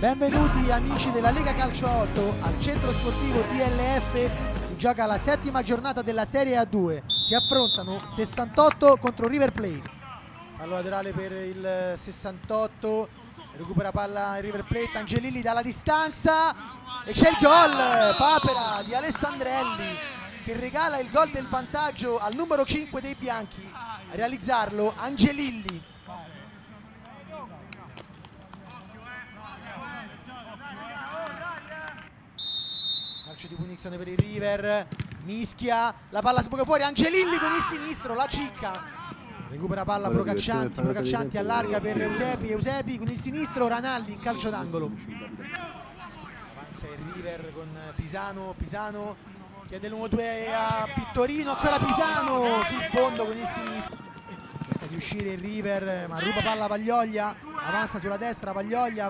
Benvenuti amici della Lega Calcio 8 al centro sportivo DLF. Si gioca la settima giornata della Serie A2. Si affrontano 68 contro River Plate. Palla laterale per il 68, recupera palla il River Plate, Angelilli dalla distanza e c'è il gol, papera di Alessandrelli che regala il gol del vantaggio al numero 5 dei bianchi. A realizzarlo Angelilli. Calcio di punizione per il River, mischia, la palla sbuca fuori, Angelilli con il sinistro, la cicca, recupera palla Procaccianti allarga per Eusebi con il sinistro, Ranalli in calcio d'angolo. Avanza il River con Pisano chiede l'1-2 a Pittorino, ancora Pisano sul fondo con il sinistro. Cerca di uscire il River ma ruba palla Vaglioglia, avanza sulla destra Vaglioglia,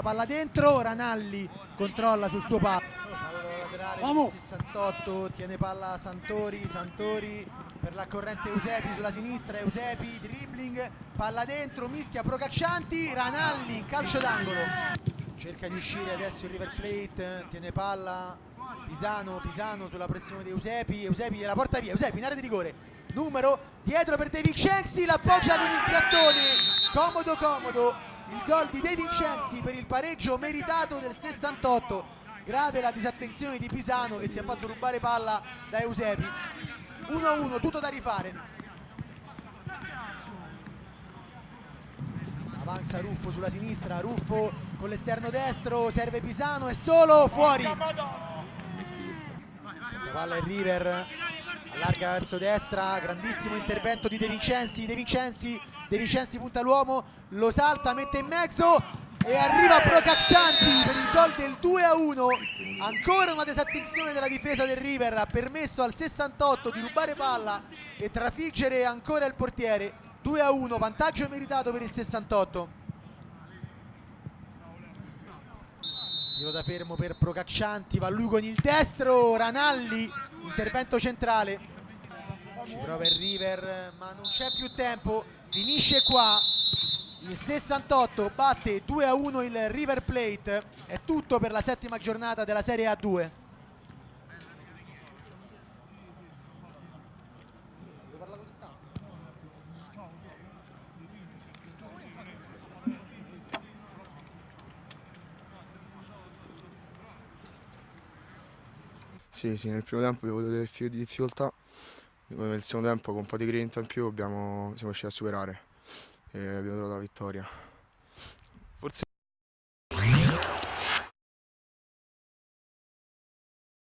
palla dentro, Ranalli controlla sul suo palo. 68, tiene palla Santori per la corrente Eusebi sulla sinistra, Eusebi dribbling, palla dentro, mischia Procaccianti, Ranalli in calcio d'angolo. Cerca di uscire adesso il River Plate, tiene palla Pisano sulla pressione di Eusebi la porta via, Eusebi in area di rigore, numero dietro per De Vincenzi, l'appoggia con il piattone, comodo il gol di De Vincenzi per il pareggio meritato del 68. Grave la disattenzione di Pisano che si è fatto rubare palla da Eusebi. 1-1, tutto da rifare. Avanza Ruffo sulla sinistra, Ruffo con l'esterno destro, serve Pisano, è solo, fuori. La palla il River, allarga verso destra, grandissimo intervento di De Vincenzi punta l'uomo, lo salta, mette in mezzo e arriva Procaccianti per il gol del 2-1. Ancora una disattenzione della difesa del River ha permesso al 68 di rubare palla e trafiggere ancora il portiere. 2-1, vantaggio meritato per il 68. Tiro da fermo per Procaccianti, va lui con il destro, Ranalli, intervento centrale. Ci prova il River ma non c'è più tempo, finisce qua. Il 68 batte 2-1 il River Plate, è tutto per la settima giornata della Serie A2. Sì, nel primo tempo avevo delle difficoltà, nel secondo tempo con un po' di grinta in più siamo riusciti a superare e abbiamo trovato la vittoria. Forse